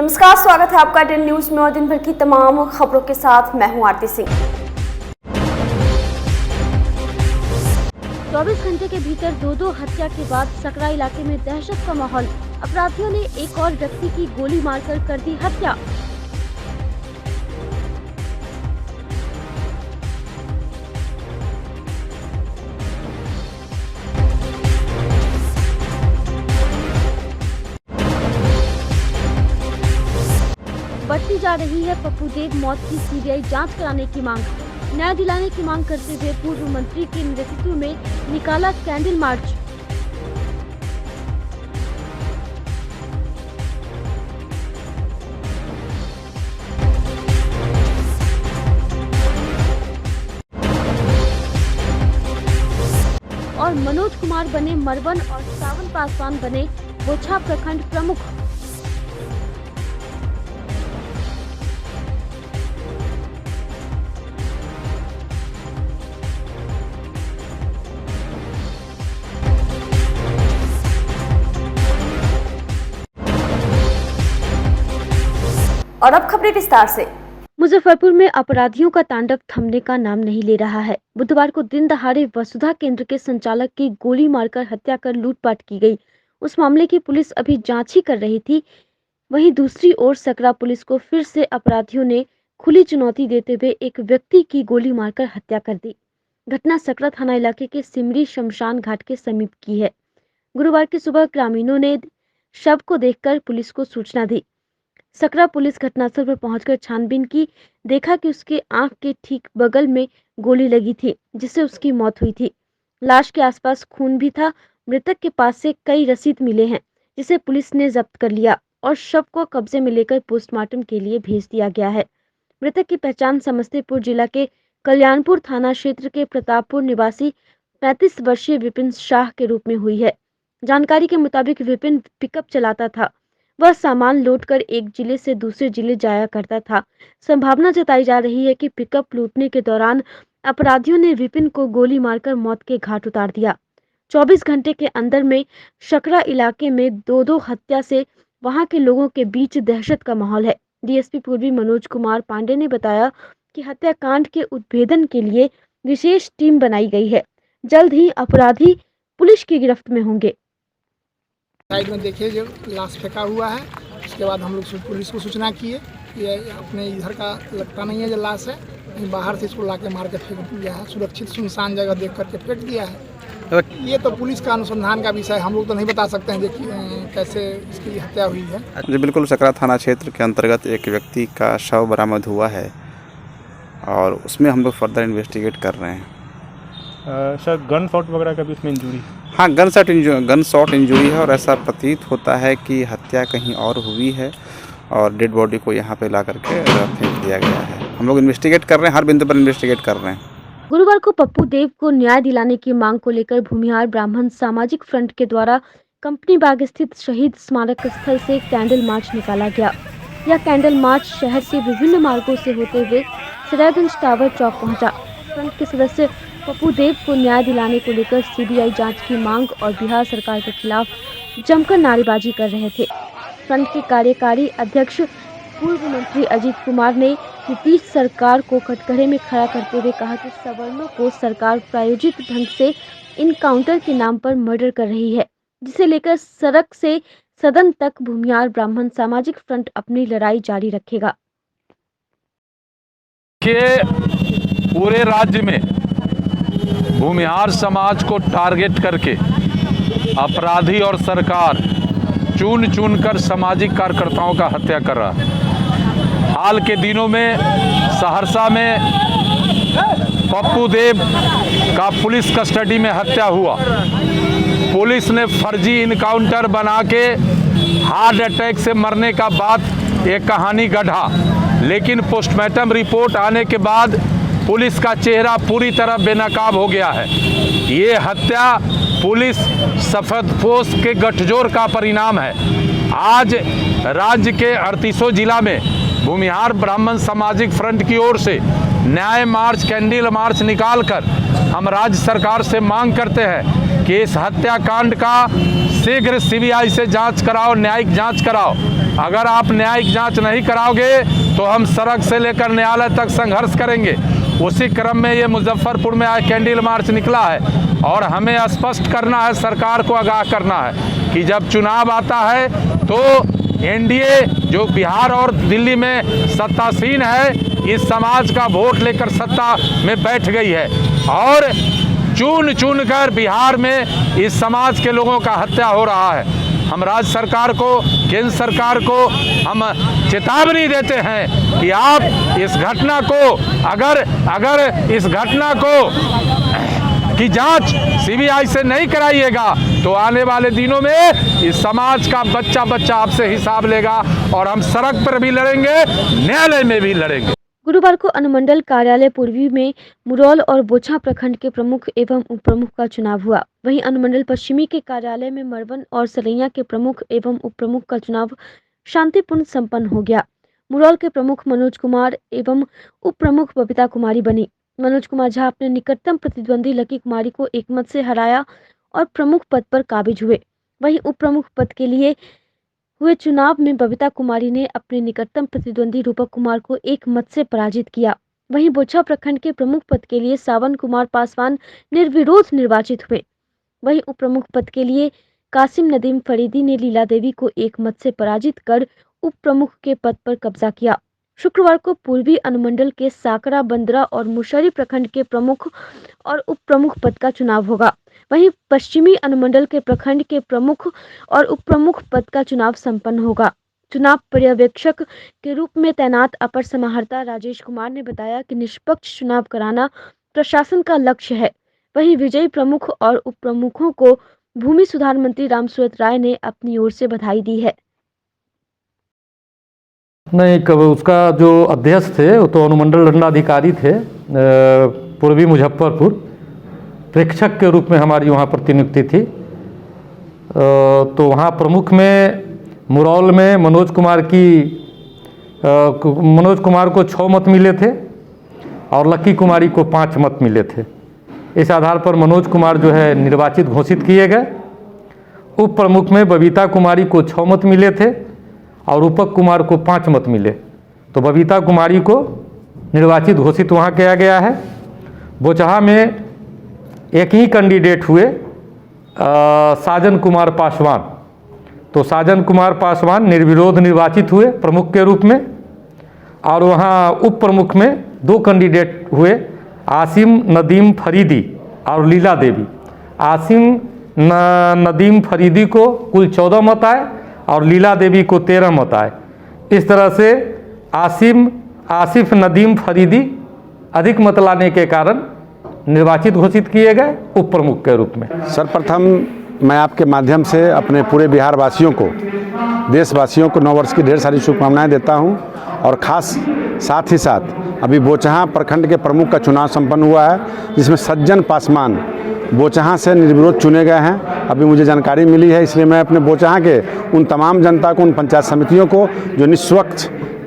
नमस्कार, स्वागत है आपका 10 न्यूज में और दिन भर की तमाम खबरों के साथ मैं हूं आरती सिंह। 24 घंटे के भीतर दो हत्या के बाद सकरा इलाके में दहशत का माहौल। अपराधियों ने एक और व्यक्ति की गोली मारकर कर दी हत्या। बढ़ती जा रही है पप्पू देव मौत की सीबीआई जांच कराने की मांग। न्याय दिलाने की मांग करते हुए पूर्व मंत्री के नेतृत्व में निकाला कैंडल मार्च। और मनोज कुमार बने मरवन और सावन पासवान बने बोछा प्रखंड प्रमुख। और अब खबरें विस्तार से। मुजफ्फरपुर में अपराधियों का तांडव थमने का नाम नहीं ले रहा है। बुधवार को दिन दहाड़े वसुधा केंद्र के संचालक की गोली मारकर हत्या कर लूटपाट की गई। उस मामले की पुलिस अभी जांच ही कर रही थी। वहीं दूसरी ओर सकरा पुलिस को फिर से अपराधियों ने खुली चुनौती देते हुए एक व्यक्ति की गोली मारकर हत्या कर दी। घटना सकरा थाना इलाके के सिमरी शमशान घाट के समीप की है। गुरुवार की सुबह ग्रामीणों ने शव को देखकर पुलिस को सूचना दी। सकरा पुलिस घटनास्थल पर पहुंचकर छानबीन की, देखा कि उसके आंख के ठीक बगल में गोली लगी थी, जिससे उसकी मौत हुई थी। लाश के आसपास खून भी था। मृतक के पास से कई रसीद मिले हैं, जिसे पुलिस ने जब्त कर लिया और शव को कब्जे में लेकर पोस्टमार्टम के लिए भेज दिया गया है। मृतक की पहचान समस्तीपुर जिला के कल्याणपुर थाना क्षेत्र के प्रतापपुर निवासी 35 वर्षीय विपिन शाह के रूप में हुई है। जानकारी के मुताबिक विपिन पिकअप चलाता था। वह सामान लोड कर एक जिले से दूसरे जिले जाया करता था। संभावना जताई जा रही है कि पिकअप लूटने के दौरान अपराधियों ने विपिन को गोली मारकर मौत के घाट उतार दिया। 24 घंटे के अंदर में सकरा इलाके में दो हत्या से वहां के लोगों के बीच दहशत का माहौल है। डीएसपी पूर्वी मनोज कुमार पांडे ने बताया कि हत्याकांड के उद्भेदन के लिए विशेष टीम बनाई गई है। जल्द ही अपराधी पुलिस की गिरफ्त में होंगे। साइड में देखिए जो लाश फेंका हुआ है, उसके बाद हम लोग पुलिस को सूचना किए कि अपने इधर का लगता नहीं है जो लाश है, बाहर से इसको लाके मार के फेंक दिया है। सुरक्षित सुनसान जगह देख करके फेंक दिया है। ये तो पुलिस का अनुसंधान का विषय, हम लोग तो नहीं बता सकते हैं कि कैसे इसकी हत्या हुई है। जी बिल्कुल, सकरा थाना क्षेत्र के अंतर्गत एक व्यक्ति का शव बरामद हुआ है और उसमें हम लोग फर्दर इन्वेस्टिगेट कर रहे हैं। सर गन शॉट वगैरह का भी इसमें इंजरी? हाँ, गन शॉट इंजरी है और ऐसा प्रतीत होता है कि हत्या कहीं और हुई है और डेड बॉडी को यहाँ पे ला करके फेंक दिया गया है। हम लोग इन्वेस्टिगेट कर रहे हैं, हर बिंदु पर इन्वेस्टिगेट कर रहे हैं। गुरुवार को पप्पू देव को न्याय दिलाने की मांग को लेकर भूमिहार ब्राह्मण सामाजिक फ्रंट के द्वारा कंपनी बाग स्थित शहीद स्मारक स्थल से कैंडल मार्च निकाला गया। यह कैंडल मार्च शहर के विभिन्न मार्गों से होते हुए सरायगंज टावर चौक पहुंचा। फ्रंट के सदस्य पप्पू देव को न्याय दिलाने को लेकर सीबीआई जांच की मांग और बिहार सरकार के खिलाफ जमकर नारेबाजी कर रहे थे। फ्रंट के कार्यकारी अध्यक्ष पूर्व मंत्री अजीत कुमार ने नीतीश सरकार को कटघरे में खड़ा करते हुए कहा कि सवर्णों को सरकार प्रायोजित ढंग से इनकाउंटर के नाम पर मर्डर कर रही है, जिसे लेकर सड़क से सदन तक भूमिहार ब्राह्मण सामाजिक फ्रंट अपनी लड़ाई जारी रखेगा। पूरे राज्य में भूमिहार समाज को टारगेट करके अपराधी और सरकार चुन कर सामाजिक कार्यकर्ताओं का हत्या कर रहा है। हाल के दिनों में सहरसा में पप्पू देव का पुलिस कस्टडी में हत्या हुआ। पुलिस ने फर्जी इनकाउंटर बना के हार्ट अटैक से मरने का बात एक कहानी गढ़ा, लेकिन पोस्टमार्टम रिपोर्ट आने के बाद पुलिस का चेहरा पूरी तरह बेनकाब हो गया है। ये हत्या पुलिस सफेदपोश के गठजोड़ का परिणाम है। आज राज्य के 38 जिला में भूमिहार ब्राह्मण सामाजिक फ्रंट की ओर से न्याय मार्च, कैंडल मार्च निकालकर हम राज्य सरकार से मांग करते हैं कि इस हत्याकांड का शीघ्र सीबीआई से जांच कराओ, न्यायिक जांच कराओ। अगर आप न्यायिक जांच नहीं कराओगे तो हम सड़क से लेकर न्यायालय तक संघर्ष करेंगे। उसी क्रम में ये मुजफ्फरपुर में आज कैंडल मार्च निकला है और हमें स्पष्ट करना है, सरकार को आगाह करना है कि जब चुनाव आता है तो एनडीए जो बिहार और दिल्ली में सत्तासीन है, इस समाज का वोट लेकर सत्ता में बैठ गई है और चुन चुन कर बिहार में इस समाज के लोगों का हत्या हो रहा है। हम राज्य सरकार को, केंद्र सरकार को हम चेतावनी देते हैं कि आप इस घटना को अगर इस घटना को की जांच सीबीआई से नहीं कराइएगा तो आने वाले दिनों में इस समाज का बच्चा बच्चा आपसे हिसाब लेगा और हम सड़क पर भी लड़ेंगे, न्यायालय में भी लड़ेंगे। गुरुवार को अनुमंडल कार्यालय पूर्वी में मुरौल और बोछा प्रखंड के प्रमुख एवं उप प्रमुख का चुनाव हुआ। वहीं अनुमंडल पश्चिमी के कार्यालय में मरवन और सरैया के प्रमुख एवं उप प्रमुख का चुनाव शांतिपूर्ण संपन्न हो गया। मुरौल के प्रमुख मनोज कुमार एवं उप प्रमुख बबीता कुमारी बनी। मनोज कुमार झा अपने निकटतम प्रतिद्वंदी लकी कुमारी को एक मत से हराया और प्रमुख पद पर काबिज हुए। वहीं उप प्रमुख पद के लिए हुए चुनाव में बबीता कुमारी ने अपने निकटतम प्रतिद्वंदी रूपक कुमार को एक मत से पराजित किया। वहीं बोछा प्रखंड के प्रमुख पद के लिए सावन कुमार पासवान निर्विरोध निर्वाचित हुए। वहीं उप प्रमुख पद के लिए कासिम नदीम फरीदी ने लीला देवी को एक मत से पराजित कर उप प्रमुख के पद पर कब्जा किया। शुक्रवार को पूर्वी अनुमंडल के साकरा, बंदरा और मुशहरी प्रखंड के प्रमुख और उप प्रमुख पद का चुनाव होगा। वहीं पश्चिमी अनुमंडल के प्रखंड के प्रमुख और उप प्रमुख पद का चुनाव संपन्न होगा। चुनाव पर्यवेक्षक के रूप में तैनात अपर समाहर्ता राजेश कुमार ने बताया कि निष्पक्ष चुनाव कराना प्रशासन का लक्ष्य है। वहीं विजयी प्रमुख और उप प्रमुखों को भूमि सुधार मंत्री रामसूरत राय ने अपनी ओर से बधाई दी है। नहीं, कब उसका जो अध्यक्ष थे वो तो अनुमंडल दंडाधिकारी थे पूर्वी मुजफ्फरपुर, प्रेक्षक के रूप में हमारी वहाँ प्रतिनियुक्ति थी। तो वहाँ प्रमुख में मुरौल में मनोज कुमार को 6 मत मिले थे और लकी कुमारी को 5 मत मिले थे। इस आधार पर मनोज कुमार जो है निर्वाचित घोषित किए गए। उप प्रमुख में बबीता कुमारी को 6 मत मिले थे और रूपक कुमार को 5 मत मिले, तो बबीता कुमारी को निर्वाचित घोषित वहाँ किया गया है। बोचहा में एक ही कैंडिडेट हुए साजन कुमार पासवान, तो साजन कुमार पासवान निर्विरोध निर्वाचित हुए प्रमुख के रूप में। और वहाँ उप प्रमुख में 2 कैंडिडेट हुए, आसिम नदीम फरीदी और लीला देवी। आसिम नदीम फरीदी को कुल 14 मत आए और लीला देवी को 13 मत आए। इस तरह से आसिफ नदीम फरीदी अधिक मत लाने के कारण निर्वाचित घोषित किए गए उप प्रमुख के रूप में। सर्वप्रथम मैं आपके माध्यम से अपने पूरे बिहार वासियों को, देशवासियों को नव वर्ष की ढेर सारी शुभकामनाएं देता हूं और ख़ास साथ ही साथ अभी बोचहा प्रखंड के प्रमुख का चुनाव संपन्न हुआ है, जिसमें सज्जन पासवान बोचहा से निर्विरोध चुने गए हैं। अभी मुझे जानकारी मिली है, इसलिए मैं अपने बोचहा के उन तमाम जनता को, उन पंचायत समितियों को जो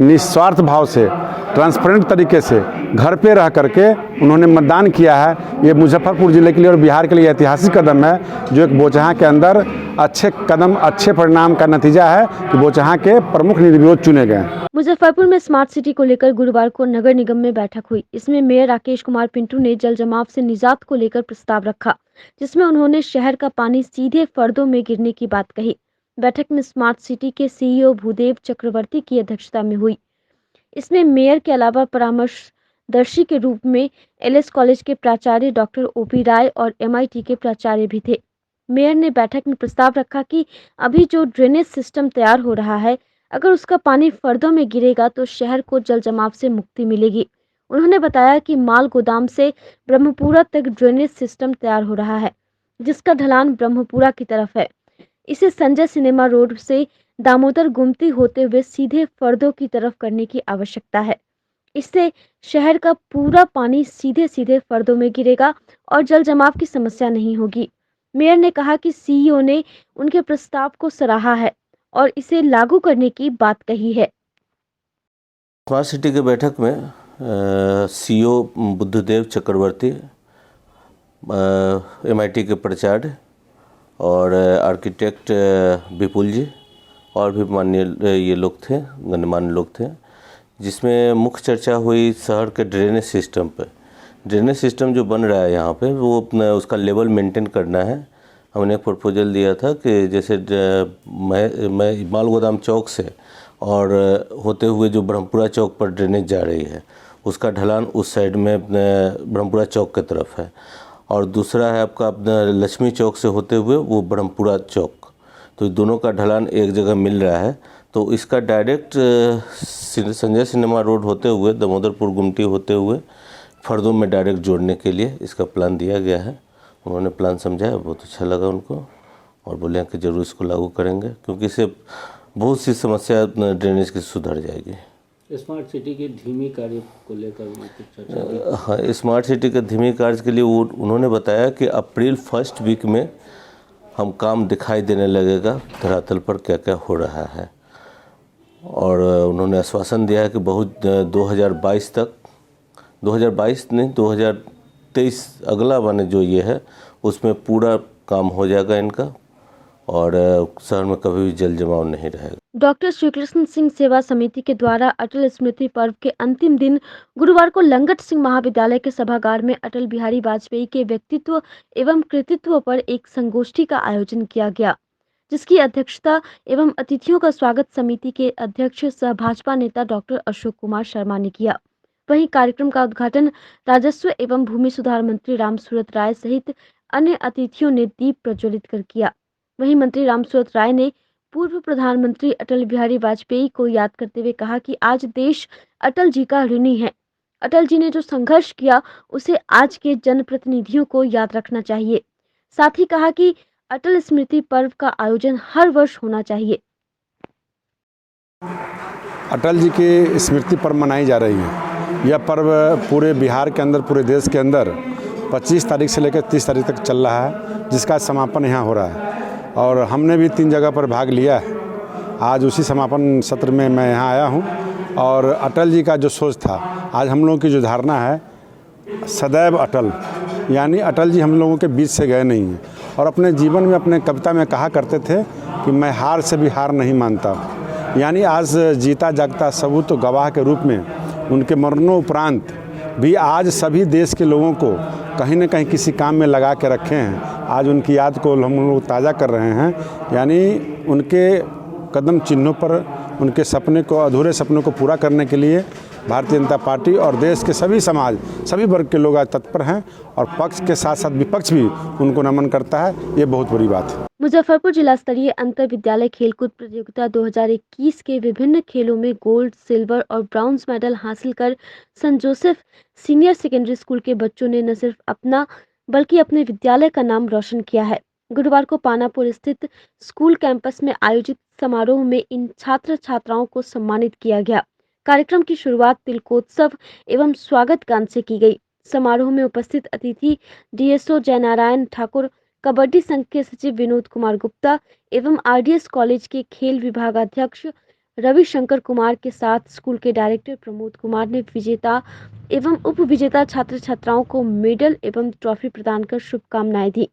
निस्वार्थ भाव से, ट्रांसपेरेंट तरीके से घर पे रह करके उन्होंने मतदान किया है, ये मुजफ्फरपुर ज़िले के लिए और बिहार के लिए ऐतिहासिक कदम है, जो एक बोचहा के अंदर अच्छे परिणाम का नतीजा है कि बोचहा के प्रमुख निर्विरोध चुने गए। मुजफ्फरपुर में स्मार्ट सिटी को लेकर गुरुवार को नगर निगम में बैठक हुई। इसमें मेयर राकेश कुमार पिंटू ने जल जमाव से निजात को लेकर प्रस्ताव रखा, जिसमें उन्होंने शहर का पानी सीधे फर्दों में गिरने की बात कही। बैठक में स्मार्ट सिटी के सीईओ भूदेव चक्रवर्ती की अध्यक्षता में हुई। इसमें मेयर के अलावा परामर्शदर्शी के रूप में एलएस कॉलेज के प्राचार्य डॉक्टर ओपी राय और एमआईटी के प्राचार्य भी थे। मेयर ने बैठक में प्रस्ताव रखा कि अभी जो ड्रेनेज सिस्टम तैयार हो रहा है, अगर उसका पानी फर्दों में गिरेगा तो शहर को जल जमाव से मुक्ति मिलेगी। उन्होंने बताया कि माल गोदाम से ब्रह्मपुरा तक ड्रेनेज सिस्टम तैयार हो रहा है, जिसका ढलान ब्रह्मपुरा की तरफ है। इसे संजय सिनेमा रोड से दामोदर गुमती होते हुए सीधे फर्दों की तरफ करने की आवश्यकता है। इससे शहर का पूरा पानी सीधे सीधे फर्दों में गिरेगा और जल जमाव की समस्या नहीं होगी। मेयर ने कहा कि सीईओ ने उनके प्रस्ताव को सराहा है और इसे लागू करने की बात कही है। स्मार्ट सिटी के बैठक में सीईओ बुद्धदेव चक्रवर्ती, एमआईटी के प्राचार्य और आर्किटेक्ट विपुल जी और भी माननीय ये लोग थे, गणमान्य लोग थे, जिसमें मुख्य चर्चा हुई शहर के ड्रेनेज सिस्टम पर। ड्रेनेज सिस्टम जो बन रहा है यहाँ पे वो अपना उसका लेवल मेंटेन करना है। हमने एक प्रपोजल दिया था कि जैसे मैं माल गोदाम चौक से और होते हुए जो ब्रह्मपुरा चौक पर ड्रेनेज जा रही है उसका ढलान उस साइड में ब्रह्मपुरा चौक की तरफ है, और दूसरा है आपका अपना लक्ष्मी चौक से होते हुए वो ब्रह्मपुरा चौक, तो दोनों का ढलान एक जगह मिल रहा है। तो इसका डायरेक्ट संजय सिनेमा रोड होते हुए दामोदरपुर गुमटी होते हुए फर्दों में डायरेक्ट जोड़ने के लिए इसका प्लान दिया गया है। उन्होंने प्लान समझाया, बहुत अच्छा लगा उनको, और बोले कि ज़रूर इसको लागू करेंगे क्योंकि इससे बहुत सी समस्या ड्रेनेज की सुधर जाएगी। स्मार्ट सिटी के धीमी कार्य को लेकर हाँ, स्मार्ट सिटी के धीमी कार्य के लिए वो उन्होंने बताया कि अप्रैल फर्स्ट वीक में हम काम दिखाई देने लगेगा धरातल पर क्या क्या हो रहा है, और उन्होंने आश्वासन दिया है कि बहुत 2023 अगला वाले जो ये है उसमें पूरा काम हो जाएगा इनका, और शहर में कभी भी जल जमाव नहीं रहेगा। डॉक्टर श्रीकृष्ण सिंह सेवा समिति के द्वारा अटल स्मृति पर्व के अंतिम दिन गुरुवार को लंगट सिंह महाविद्यालय के सभागार में अटल बिहारी वाजपेयी के व्यक्तित्व एवं कृतित्व पर एक संगोष्ठी का आयोजन किया गया, जिसकी अध्यक्षता एवं अतिथियों का स्वागत समिति के अध्यक्ष सह भाजपा नेता डॉक्टर अशोक कुमार शर्मा ने किया। वहीं कार्यक्रम का उद्घाटन राजस्व एवं भूमि सुधार मंत्री रामसूरत राय सहित अन्य अतिथियों ने दीप प्रज्वलित कर किया। वहीं मंत्री रामसूरत राय ने पूर्व प्रधानमंत्री अटल बिहारी वाजपेयी को याद करते हुए कहा कि आज देश अटल जी का ऋणी है। अटल जी ने जो संघर्ष किया उसे आज के जनप्रतिनिधियों को याद रखना चाहिए। साथ ही कहा कि अटल स्मृति पर्व का आयोजन हर वर्ष होना चाहिए। अटल जी की स्मृति पर्व मनाई जा रही है। यह पर्व पूरे बिहार के अंदर, पूरे देश के अंदर 25 तारीख से लेकर 30 तारीख तक चल रहा है, जिसका समापन यहाँ हो रहा है, और हमने भी 3 जगह पर भाग लिया है। आज उसी समापन सत्र में मैं यहाँ आया हूँ, और अटल जी का जो सोच था, आज हम लोगों की जो धारणा है सदैव अटल, यानी अटल जी हम लोगों के बीच से गए नहीं हैं, और अपने जीवन में, अपने कविता में कहा करते थे कि मैं हार से भी हार नहीं मानता, यानी आज जीता जागता सबूत तो गवाह के रूप में उनके मरणोपरांत भी आज सभी देश के लोगों को कहीं न कहीं किसी काम में लगा के रखे हैं। आज उनकी याद को हम लोग ताज़ा कर रहे हैं, यानी उनके कदम चिन्हों पर उनके सपने को, अधूरे सपनों को पूरा करने के लिए भारतीय जनता पार्टी और देश के सभी समाज, सभी वर्ग के लोग आज तत्पर हैं, और पक्ष के साथ साथ विपक्ष भी उनको नमन करता है। ये बहुत बड़ी बात है। मुजफ्फरपुर जिला स्तरीय अंतर विद्यालय खेलकूद प्रतियोगिता 2021 के विभिन्न खेलों में गोल्ड, सिल्वर और ब्रॉन्ज मेडल हासिल कर Saint Joseph Senior Secondary School के बच्चों ने न सिर्फ अपना बल्कि अपने विद्यालय का नाम रोशन किया है। गुरुवार को पानापुर स्थित स्कूल कैंपस में आयोजित समारोह में इन छात्र छात्राओं को सम्मानित किया गया। कार्यक्रम की शुरुआत तिलकोत्सव एवं स्वागत गान से की गई। समारोह में उपस्थित अतिथि डीएसओ जयनारायण ठाकुर, कबड्डी संघ के सचिव विनोद कुमार गुप्ता एवं आरडीएस कॉलेज के खेल विभागाध्यक्ष रविशंकर कुमार के साथ स्कूल के डायरेक्टर प्रमोद कुमार ने विजेता एवं उप विजेता छात्र छात्राओं को मेडल एवं ट्रॉफी प्रदान कर शुभकामनाएं दी।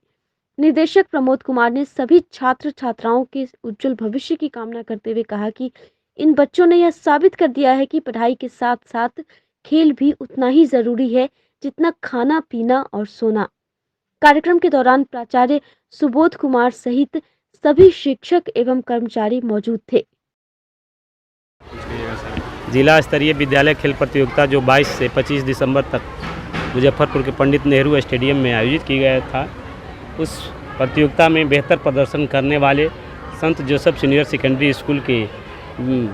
निदेशक प्रमोद कुमार ने सभी छात्र छात्राओं के उज्जवल भविष्य की कामना करते हुए कहा कि इन बच्चों ने यह साबित कर दिया है कि पढ़ाई के साथ साथ खेल भी उतना ही जरूरी है जितना खाना पीना और सोना। कार्यक्रम के दौरान प्राचार्य सुबोध कुमार सहित सभी शिक्षक एवं कर्मचारी मौजूद थे। जिला स्तरीय विद्यालय खेल प्रतियोगिता जो 22 से 25 दिसंबर तक मुजफ्फरपुर के पंडित नेहरू स्टेडियम में आयोजित की गया था, उस प्रतियोगिता में बेहतर प्रदर्शन करने वाले संत जोसेफ सीनियर सेकेंडरी स्कूल के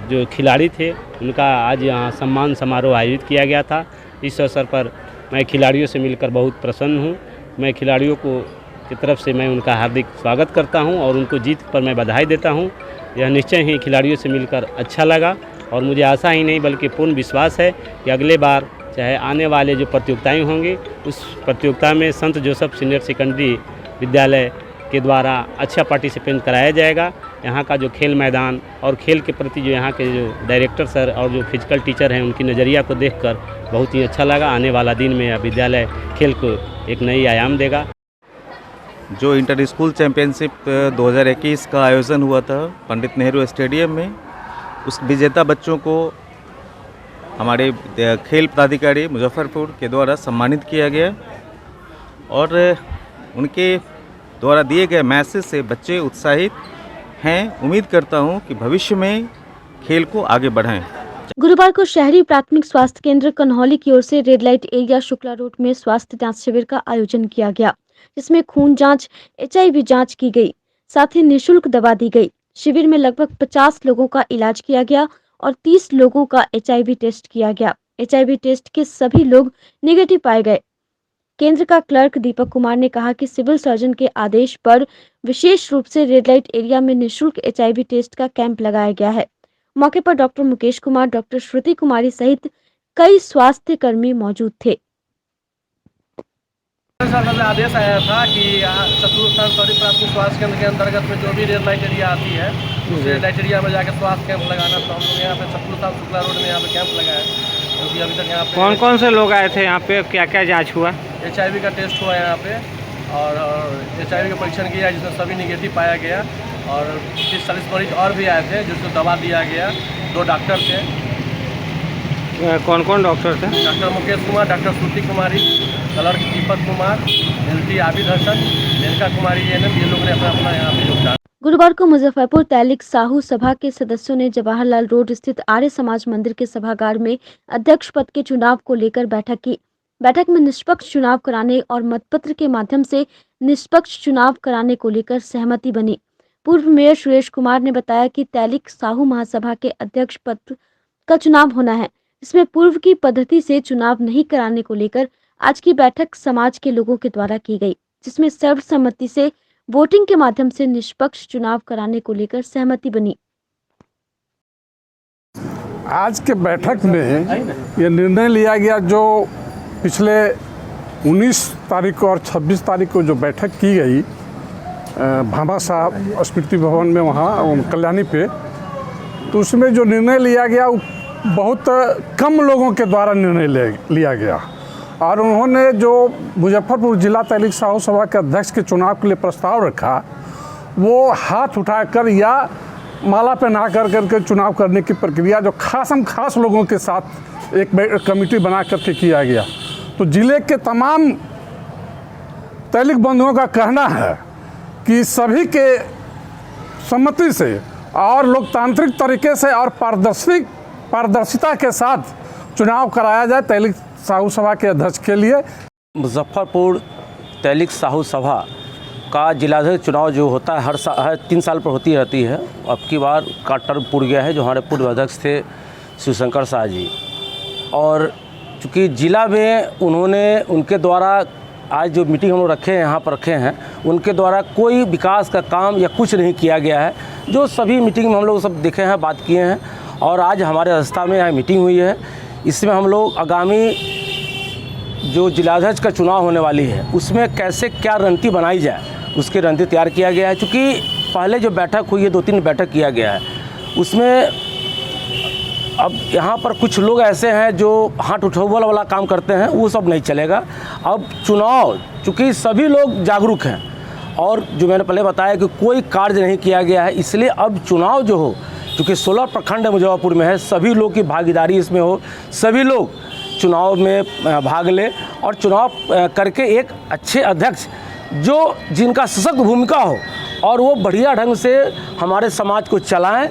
जो खिलाड़ी थे उनका आज यहाँ सम्मान समारोह आयोजित किया गया था। इस अवसर पर मैं खिलाड़ियों से मिलकर बहुत प्रसन्न हूँ। मैं खिलाड़ियों को की तरफ से मैं उनका हार्दिक स्वागत करता हूँ और उनको जीत पर मैं बधाई देता हूँ। यह निश्चय ही खिलाड़ियों से मिलकर अच्छा लगा, और मुझे आशा ही नहीं बल्कि पूर्ण विश्वास है कि अगले बार चाहे आने वाले जो प्रतियोगिताएँ होंगी उस प्रतियोगिता में संत जोसेफ सीनियर सेकेंडरी विद्यालय के द्वारा अच्छा पार्टिसिपेट कराया जाएगा। यहाँ का जो खेल मैदान और खेल के प्रति जो यहाँ के जो डायरेक्टर सर और जो फिजिकल टीचर हैं उनकी नज़रिया को देखकर बहुत ही अच्छा लगा। आने वाला दिन में यह विद्यालय खेल को एक नई आयाम देगा। जो इंटर स्कूल चैम्पियनशिप 2021 का आयोजन हुआ था पंडित नेहरू स्टेडियम में, उस विजेता बच्चों को हमारे खेल पदाधिकारी मुजफ्फरपुर के द्वारा सम्मानित किया गया और उनके द्वारा दिए गए मैसेज से बच्चे उत्साहित हैं। उम्मीद करता हूं कि भविष्य में खेल को आगे बढ़ाएं। गुरुवार को शहरी प्राथमिक स्वास्थ्य केंद्र कन्हौली की ओर से red light area Shukla road में स्वास्थ्य जांच शिविर का आयोजन किया गया, जिसमें खून जांच, HIV जांच की गई, साथ ही निःशुल्क दवा दी गई। शिविर में लगभग 50 लोगों का इलाज किया गया और 30 लोगों का HIV टेस्ट किया गया। HIV टेस्ट के सभी लोग नेगेटिव पाए गए। केंद्र का क्लर्क दीपक कुमार ने कहा कि सिविल सर्जन के आदेश पर विशेष रूप से रेड लाइट एरिया में निःशुल्क HIV टेस्ट का कैंप लगाया गया है। मौके पर डॉक्टर मुकेश कुमार, डॉक्टर श्रुति कुमारी सहित कई स्वास्थ्य कर्मी मौजूद थे। आदेश आया था कि प्राथमिक स्वास्थ्य केंद्र के अंतर्गत में जो भी रेड लाइट एरिया आती है उस रेड लाइट एरिया में जाकर स्वास्थ्य कैंप लगाना। तो हम लोग यहाँ पे शुक्ला रोड में यहाँ पे कैंप लगाया क्योंकि अभी तक यहाँ पे कौन कौन से लोग आए थे यहाँ पे, क्या क्या जांच हुआ? HIV का टेस्ट हुआ यहाँ पे और HIV का परीक्षण किया जिसमें सभी निगेटिव पाया गया और 30-40 मरीज और भी आए थे जिसको दवा दिया गया। 2 डॉक्टर थे। कौन कौन डॉक्टर थे? डॉक्टर मुकेश कुमार, डॉक्टर श्रुति कुमारी, क्लर्क दीपक कुमार, LT आबिद हसन, मेनका कुमारी ANM, ये लोग ने अपना यहाँ पे योगदान। गुरुवार को मुजफ्फरपुर तैलिक साहू सभा के सदस्यों ने जवाहरलाल रोड स्थित आर्य समाज मंदिर के सभागार में अध्यक्ष पद के चुनाव को लेकर बैठक की। बैठक में निष्पक्ष चुनाव कराने और मतपत्र के माध्यम से निष्पक्ष चुनाव कराने को लेकर सहमति बनी। पूर्व मेयर सुरेश कुमार ने बताया कि तैलिक साहू महासभा के अध्यक्ष पद का चुनाव होना है। इसमें पूर्व की पद्धति से चुनाव नहीं कराने को लेकर आज की बैठक समाज के लोगों के द्वारा की गई, जिसमें सर्वसम्मति से वोटिंग के माध्यम से निष्पक्ष चुनाव कराने को लेकर सहमति बनी। आज के बैठक में यह निर्णय लिया गया, जो पिछले 19 तारीख को और 26 तारीख को जो बैठक की गई भाभा साहब स्मृति भवन में वहाँ कल्याणी पे, तो उसमें जो निर्णय लिया गया वो बहुत कम लोगों के द्वारा निर्णय लिया गया और उन्होंने जो मुजफ्फरपुर जिला तैलिक साहू सभा के अध्यक्ष के चुनाव के लिए प्रस्ताव रखा, वो हाथ उठाकर या माला पहना करके चुनाव करने की प्रक्रिया जो खास लोगों के साथ एक कमेटी बना करके किया गया। तो जिले के तमाम तैलिक बंधुओं का कहना है कि सभी के सम्मति से और लोकतांत्रिक तरीके से और पारदर्शिता के साथ चुनाव कराया जाए तैलिक साहू सभा के अध्यक्ष के लिए। मुजफ्फरपुर तैलिक साहू सभा का जिलाध्यक्ष चुनाव जो होता है हर 3 साल पर होती रहती है। अब की बार का टर्म पूर गया है, जो हमारे पूर्व अध्यक्ष थे शिवशंकर शाह जी, और चूँकि जिला में उनके द्वारा आज जो मीटिंग हम लोग यहाँ पर रखे हैं, उनके द्वारा कोई विकास का काम या कुछ नहीं किया गया है। जो सभी मीटिंग में हम लोग सब देखे हैं, बात किए हैं, और आज हमारे रास्ता में यहाँ मीटिंग हुई है। इसमें हम लोग आगामी जो जिलाध्यक्ष का चुनाव होने वाली है उसमें कैसे क्या रणनीति बनाई जाए, उसकी रणनीति तैयार किया गया है। चूँकि पहले जो बैठक हुई है, 2-3 बैठक किया गया है, उसमें अब यहाँ पर कुछ लोग ऐसे हैं जो हाथ उठावल वाला काम करते हैं, वो सब नहीं चलेगा। अब चुनाव, चूँकि सभी लोग जागरूक हैं और जो मैंने पहले बताया कि कोई कार्य नहीं किया गया है, इसलिए अब चुनाव जो हो, चूँकि 16 प्रखंड मुजफ्फरपुर में है, सभी लोग की भागीदारी इसमें हो, सभी लोग चुनाव में भाग ले और चुनाव करके एक अच्छे अध्यक्ष जिनका सशक्त भूमिका हो और वो बढ़िया ढंग से हमारे समाज को चलाएं।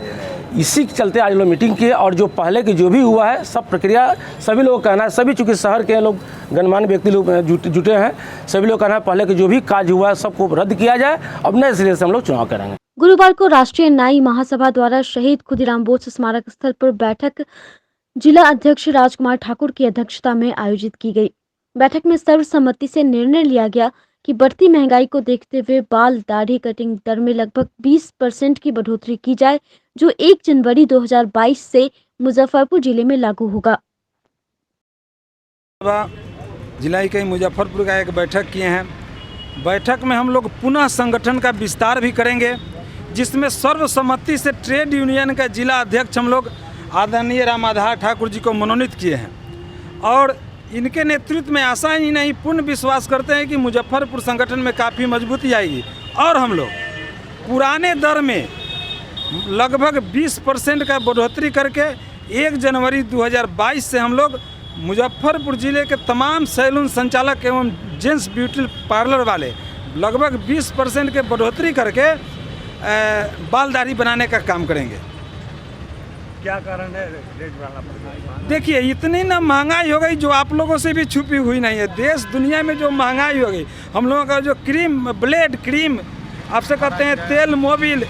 इसी के चलते आज लोग मीटिंग की है और जो पहले की जो भी हुआ है सब प्रक्रिया सभी लोग कहना है, सभी चूँकि शहर के लोग गणमान्य व्यक्ति लोग जुटे हैं, सभी लोग कहना है पहले के जो भी काज हुआ है सबको रद्द किया जाए, अब नए सिरे से हम लोग चुनाव करेंगे। गुरुवार को राष्ट्रीय न्यायी महासभा द्वारा शहीद खुदीराम बोस स्मारक स्थल पर बैठक जिला अध्यक्ष राजकुमार ठाकुर की अध्यक्षता में आयोजित की गई। बैठक में सर्वसम्मति से निर्णय लिया गया कि बढ़ती महंगाई को देखते हुए बाल दाढ़ी कटिंग दर में लगभग 20% की बढ़ोतरी की जाए, जो 1 जनवरी 2022 से मुजफ्फरपुर जिले में लागू होगा। जिला इकाई मुजफ्फरपुर का एक बैठक किए हैं। बैठक में हम लोग पुनः संगठन का विस्तार भी करेंगे, जिसमें सर्वसम्मति से ट्रेड यूनियन का जिला अध्यक्ष हम लोग आदरणीय राम आधार ठाकुर जी को मनोनीत किए हैं और इनके नेतृत्व में आशा ही नहीं पूर्ण विश्वास करते हैं कि मुजफ्फरपुर संगठन में काफ़ी मजबूती आएगी और हम लोग पुराने दर में लगभग 20% का बढ़ोतरी करके 1 जनवरी 2022 से हम लोग मुजफ्फरपुर ज़िले के तमाम सैलून संचालक एवं जेंट्स ब्यूटी पार्लर वाले लगभग 20% के बढ़ोतरी करके बाल दाढ़ी बनाने का काम करेंगे। क्या कारण है रेट बढ़ाना? देखिए इतनी ना महंगाई हो गई जो आप लोगों से भी छुपी हुई नहीं है। देश दुनिया में जो महंगाई हो गई, हम लोगों का जो क्रीम, ब्लेड क्रीम, आपसे कहते हैं तेल, मोबिल,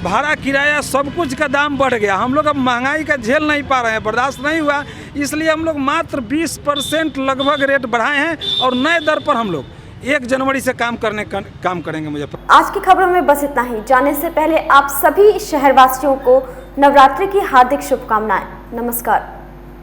भाड़ा, किराया, सब कुछ का दाम बढ़ गया। हम लोग अब महंगाई का झेल नहीं पा रहे हैं, बर्दाश्त नहीं हुआ, इसलिए हम लोग मात्र 20% लगभग रेट बढ़ाए हैं और नए दर पर हम लोग 1 जनवरी से काम करेंगे मुजफ्फरपुर। आज की खबरों में बस इतना ही। जाने से पहले आप सभी शहरवासियों को नवरात्रि की हार्दिक शुभकामनाएं। नमस्कार।